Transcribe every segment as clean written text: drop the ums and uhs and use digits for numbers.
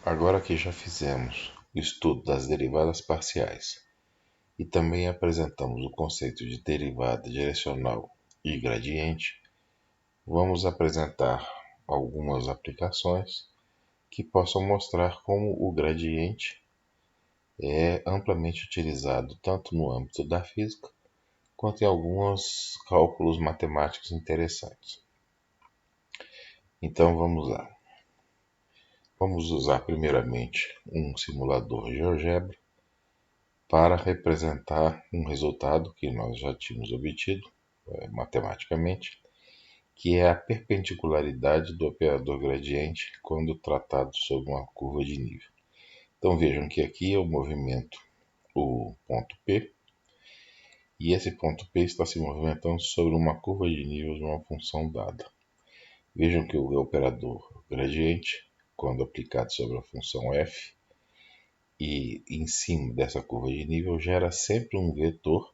Agora que já fizemos o estudo das derivadas parciais e também apresentamos o conceito de derivada direcional e gradiente, vamos apresentar algumas aplicações que possam mostrar como o gradiente é amplamente utilizado tanto no âmbito da física quanto em alguns cálculos matemáticos interessantes. Então vamos lá. Vamos usar primeiramente um simulador GeoGebra para representar um resultado que nós já tínhamos obtido matematicamente, que é a perpendicularidade do operador gradiente quando tratado sobre uma curva de nível. Então vejam que aqui eu movimento o ponto P, e esse ponto P está se movimentando sobre uma curva de nível de uma função dada. Vejam que o operador gradiente, quando aplicado sobre a função f, e em cima dessa curva de nível, gera sempre um vetor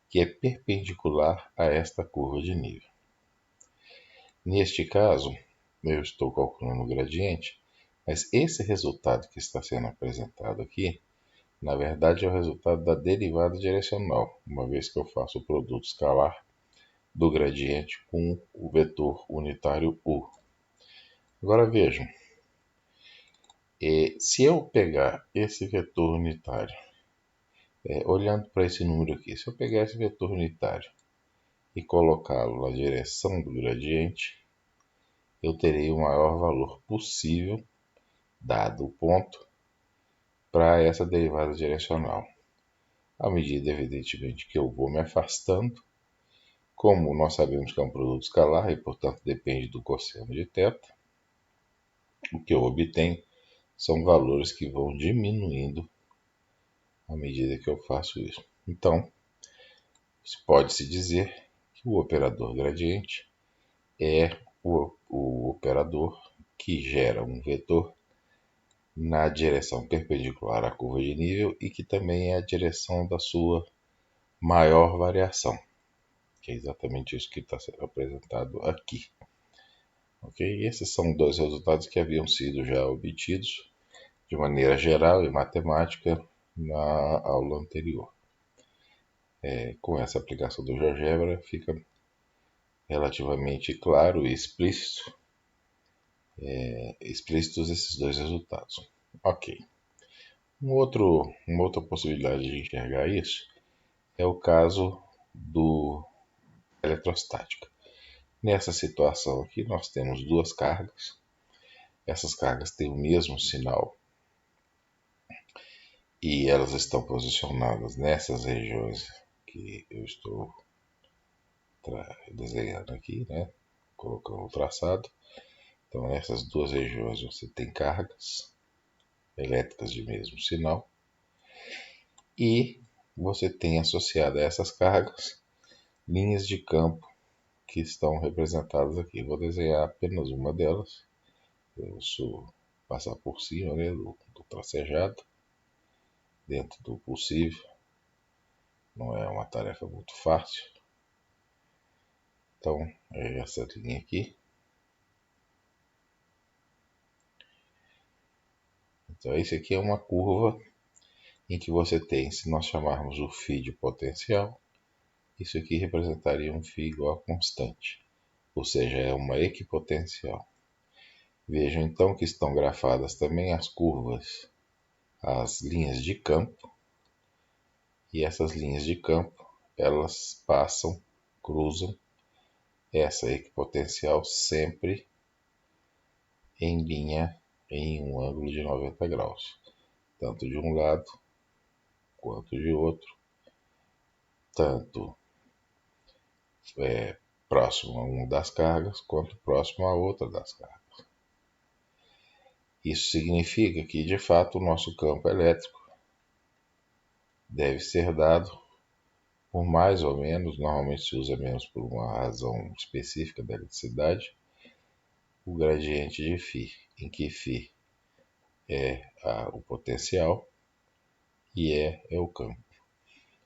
que é perpendicular a esta curva de nível. Neste caso, eu estou calculando o gradiente, mas esse resultado que está sendo apresentado aqui, na verdade é o resultado da derivada direcional, uma vez que eu faço o produto escalar do gradiente com o vetor unitário u. Agora vejam, se eu pegar esse vetor unitário, olhando para esse número aqui, se eu pegar esse vetor unitário e colocá-lo na direção do gradiente, eu terei o maior valor possível, dado o ponto, para essa derivada direcional. À medida, evidentemente, que eu vou me afastando, como nós sabemos que é um produto escalar e, portanto, depende do cosseno de θ, o que eu obtenho são valores que vão diminuindo à medida que eu faço isso. Então, pode-se dizer que o operador gradiente é o operador que gera um vetor na direção perpendicular à curva de nível e que também é a direção da sua maior variação, que é exatamente isso que está sendo apresentado aqui. Ok? Esses são dois resultados que haviam sido já obtidos de maneira geral e matemática na aula anterior. Com essa aplicação do GeoGebra fica relativamente claro e explícitos esses dois resultados. Ok. Uma outra possibilidade de enxergar isso é o caso do eletrostática. Nessa situação aqui nós temos duas cargas. Essas cargas têm o mesmo sinal e elas estão posicionadas nessas regiões que eu estou desenhando aqui, né? Colocando o traçado. Então, nessas duas regiões você tem cargas elétricas de mesmo sinal e você tem associado a essas cargas linhas de campo que estão representadas aqui. Vou desenhar apenas uma delas. Eu vou passar por cima, né, do tracejado, dentro do possível. Não é uma tarefa muito fácil. Então, é essa linha aqui. Então, isso aqui é uma curva em que você tem, se nós chamarmos o φ de potencial, isso aqui representaria um φ igual a constante, ou seja, é uma equipotencial. Vejam então que estão grafadas também as curvas, as linhas de campo, e essas linhas de campo, elas cruzam essa equipotencial sempre em linha, em um ângulo de 90 graus, tanto de um lado quanto de outro, tanto próximo a uma das cargas quanto próximo a outra das cargas. Isso significa que, de fato, o nosso campo elétrico deve ser dado por mais ou menos, normalmente se usa menos por uma razão específica da eletricidade, o gradiente de φ, em que φ é o potencial e é o campo.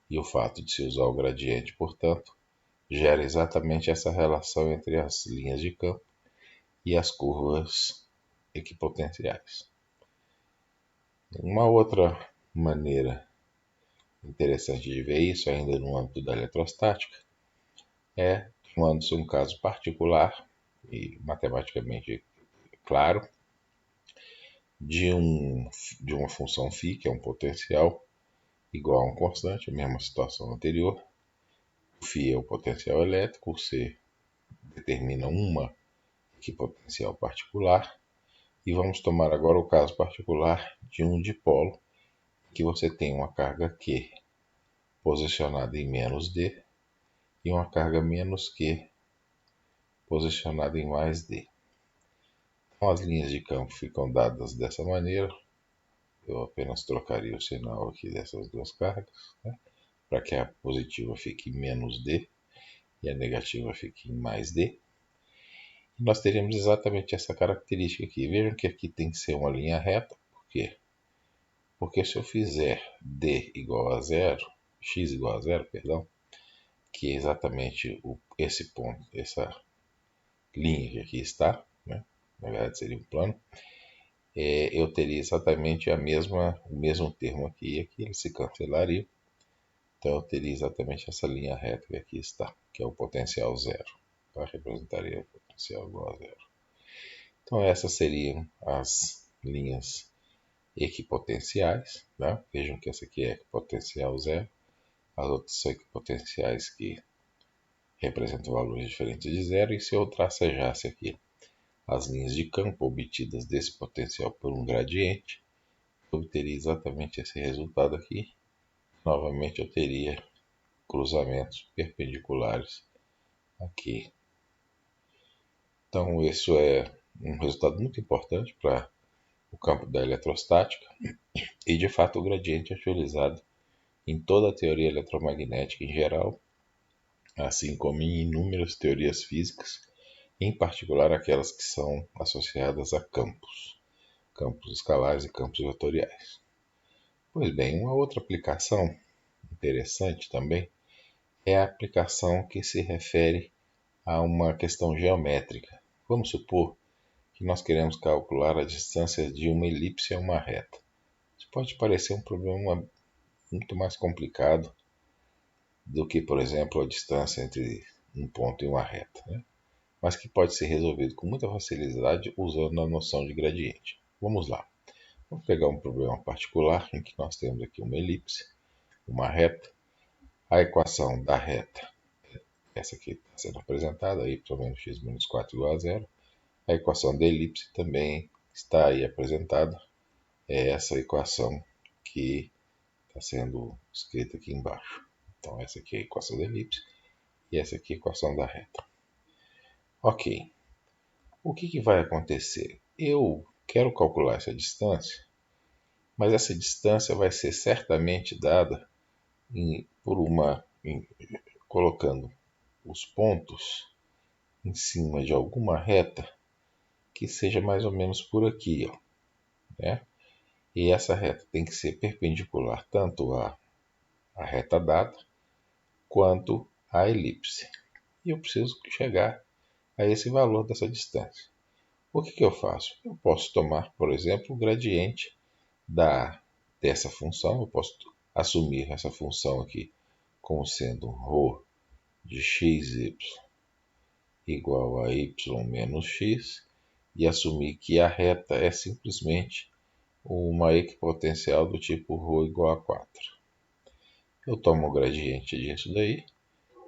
E o fato de se usar o gradiente, portanto, gera exatamente essa relação entre as linhas de campo e as curvas equipotenciais. Uma outra maneira interessante de ver isso, ainda no âmbito da eletrostática, é tomando-se um caso particular e matematicamente claro de, de uma função φ, que é um potencial igual a um constante, a mesma situação anterior. O φ é o potencial elétrico, o C determina uma equipotencial particular. E vamos tomar agora o caso particular de um dipolo, que você tem uma carga Q posicionada em menos D e uma carga menos Q posicionada em mais D. Então, as linhas de campo ficam dadas dessa maneira. Eu apenas trocaria o sinal aqui dessas duas cargas, né, para que a positiva fique em menos D e a negativa fique em mais D. E nós teríamos exatamente essa característica aqui. Vejam que aqui tem que ser uma linha reta. Por quê? Porque se eu fizer D igual a zero, x igual a zero, perdão, que é exatamente esse ponto, essa linha que aqui está, né, na verdade seria um plano, eu teria exatamente o mesmo termo aqui e aqui, eles se cancelariam. Então eu teria exatamente essa linha reta que aqui está, que é o potencial zero. Tá? Representaria o potencial igual a zero. Então essas seriam as linhas equipotenciais. Né? Vejam que essa aqui é equipotencial zero. As outras são equipotenciais que representam valores diferentes de zero. E se eu tracejasse aqui as linhas de campo obtidas desse potencial por um gradiente, eu obteria exatamente esse resultado aqui. Novamente eu teria cruzamentos perpendiculares aqui. Então isso é um resultado muito importante para o campo da eletrostática e de fato o gradiente é utilizado em toda a teoria eletromagnética em geral, assim como em inúmeras teorias físicas, em particular aquelas que são associadas a campos escalares e campos vetoriais. Pois bem, uma outra aplicação interessante também é a aplicação que se refere a uma questão geométrica. Vamos supor que nós queremos calcular a distância de uma elipse a uma reta. Isso pode parecer um problema muito mais complicado do que, por exemplo, a distância entre um ponto e uma reta, né? Mas que pode ser resolvido com muita facilidade usando a noção de gradiente. Vamos lá. Vamos pegar um problema particular em que nós temos aqui uma elipse, uma reta, a equação da reta, essa aqui está sendo apresentada, y menos x menos 4 igual a zero. A equação da elipse também está aí apresentada, é essa equação que está sendo escrita aqui embaixo. Então essa aqui é a equação da elipse e essa aqui é a equação da reta. Ok, o que vai acontecer? Eu quero calcular essa distância, mas essa distância vai ser certamente dada colocando os pontos em cima de alguma reta que seja mais ou menos por aqui, ó, né? E essa reta tem que ser perpendicular tanto à reta dada quanto à elipse. E eu preciso chegar a esse valor dessa distância. O que eu faço? Eu posso tomar, por exemplo, o gradiente dessa função. Eu posso assumir essa função aqui como sendo ρ de xy igual a y menos x e assumir que a reta é simplesmente uma equipotencial do tipo ρ igual a 4. Eu tomo o gradiente disso daí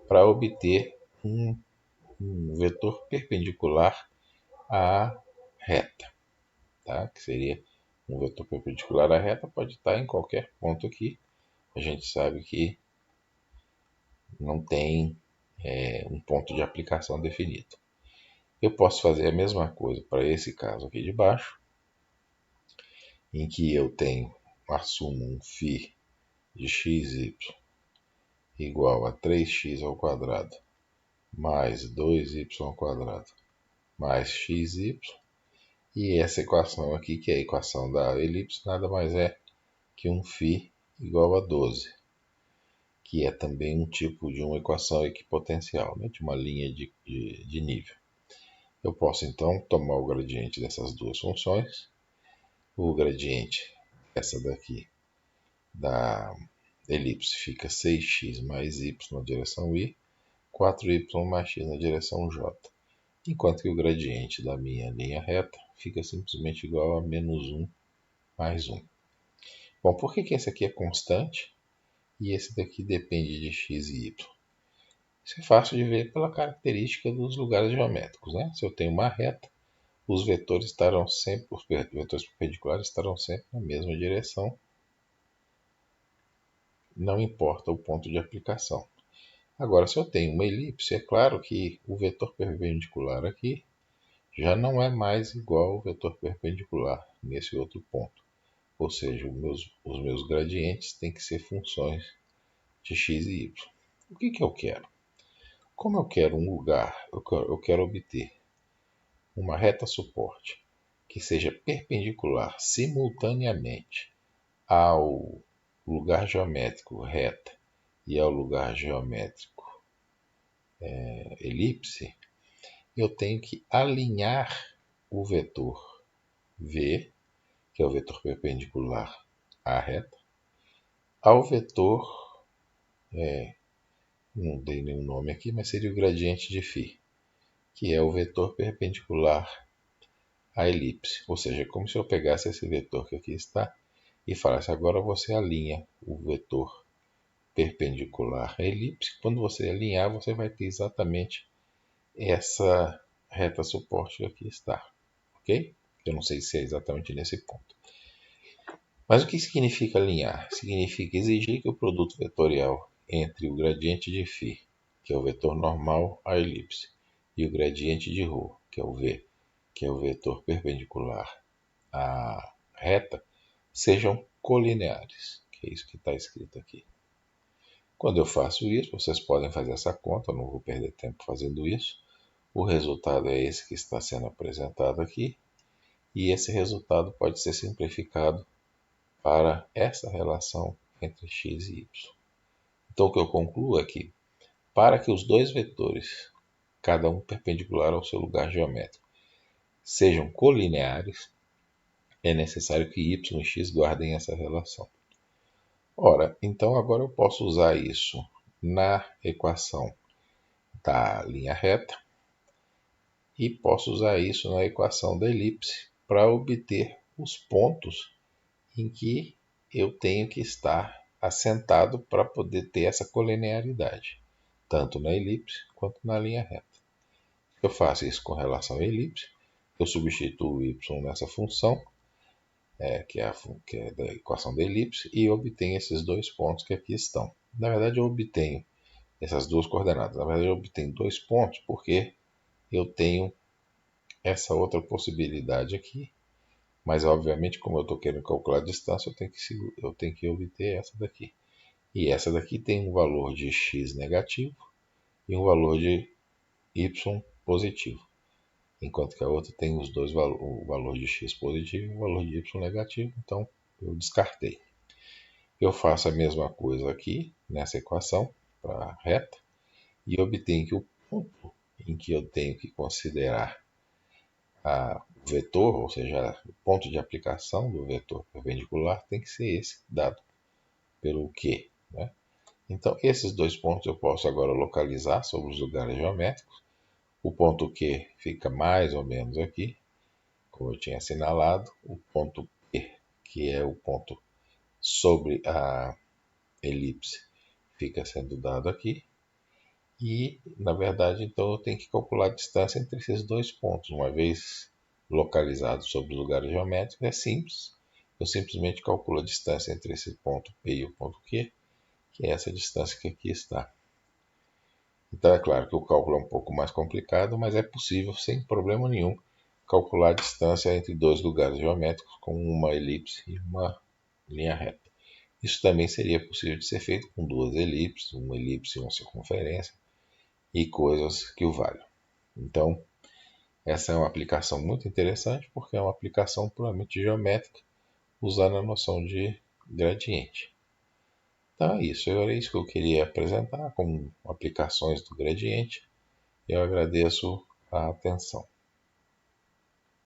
para obter um vetor perpendicular à reta, tá? Que seria um vetor perpendicular à reta, pode estar em qualquer ponto aqui. A gente sabe que não tem um ponto de aplicação definido. Eu posso fazer a mesma coisa para esse caso aqui de baixo, em que eu assumo um φ de xy igual a 3x ao quadrado mais 2y ao quadrado mais xy, e essa equação aqui, que é a equação da elipse, nada mais é que um φ igual a 12, que é também um tipo de uma equação equipotencial, né, de uma linha de nível. Eu posso então tomar o gradiente dessas duas funções. O gradiente essa daqui da elipse fica 6x mais y na direção y, 4y mais x na direção j. Enquanto que o gradiente da minha linha reta fica simplesmente igual a menos 1 mais 1. Bom, por que esse aqui é constante e esse daqui depende de x e y? Isso é fácil de ver pela característica dos lugares geométricos, né? Se eu tenho uma reta, os vetores perpendiculares estarão sempre na mesma direção, não importa o ponto de aplicação. Agora, se eu tenho uma elipse, é claro que o vetor perpendicular aqui já não é mais igual ao vetor perpendicular nesse outro ponto. Ou seja, os meus gradientes têm que ser funções de x e y. O que eu quero? Como eu quero um lugar, eu quero obter uma reta suporte que seja perpendicular simultaneamente ao lugar geométrico reta e ao lugar geométrico elipse, eu tenho que alinhar o vetor v, que é o vetor perpendicular à reta, ao vetor, não dei nenhum nome aqui, mas seria o gradiente de φ, que é o vetor perpendicular à elipse. Ou seja, é como se eu pegasse esse vetor que aqui está e falasse, agora você alinha o vetor perpendicular à elipse. Quando você alinhar, você vai ter exatamente essa reta suporte que aqui está, ok? Eu não sei se é exatamente nesse ponto. Mas o que significa alinhar? Significa exigir que o produto vetorial entre o gradiente de φ, que é o vetor normal à elipse, e o gradiente de ρ, que é o v, que é o vetor perpendicular à reta, sejam colineares, que é isso que está escrito aqui. Quando eu faço isso, vocês podem fazer essa conta, eu não vou perder tempo fazendo isso. O resultado é esse que está sendo apresentado aqui, e esse resultado pode ser simplificado para essa relação entre x e y. Então o que eu concluo é que, para que os dois vetores, cada um perpendicular ao seu lugar geométrico, sejam colineares, é necessário que y e x guardem essa relação. Ora, então agora eu posso usar isso na equação da linha reta e posso usar isso na equação da elipse para obter os pontos em que eu tenho que estar assentado para poder ter essa colinearidade, tanto na elipse quanto na linha reta. Eu faço isso com relação à elipse, eu substituo o y nessa função, que é da equação da elipse, e obtenho esses dois pontos que aqui estão. Na verdade, eu obtenho essas duas coordenadas. Na verdade, eu obtenho 2 pontos porque eu tenho essa outra possibilidade aqui, mas obviamente, como eu estou querendo calcular a distância, eu tenho que obter essa daqui. E essa daqui tem um valor de x negativo e um valor de y positivo, enquanto que a outra tem o valor de x positivo e o valor de y negativo, então eu descartei. Eu faço a mesma coisa aqui nessa equação para a reta e obtenho que o ponto em que eu tenho que considerar o vetor, ou seja, o ponto de aplicação do vetor perpendicular tem que ser esse dado pelo Q, né? Então, esses dois pontos eu posso agora localizar sobre os lugares geométricos. O ponto Q fica mais ou menos aqui, como eu tinha assinalado. O ponto P, que é o ponto sobre a elipse, fica sendo dado aqui. E, na verdade, então eu tenho que calcular a distância entre esses dois pontos. Uma vez localizado sobre os lugares geométricos, é simples. Eu simplesmente calculo a distância entre esse ponto P e o ponto Q, que é essa distância que aqui está. Então é claro que o cálculo é um pouco mais complicado, mas é possível, sem problema nenhum, calcular a distância entre dois lugares geométricos com uma elipse e uma linha reta. Isso também seria possível de ser feito com duas elipses, uma elipse e uma circunferência, e coisas que o valham. Então, essa é uma aplicação muito interessante, porque é uma aplicação puramente geométrica, usando a noção de gradiente. Então é isso, era isso que eu queria apresentar como aplicações do gradiente. Eu agradeço a atenção.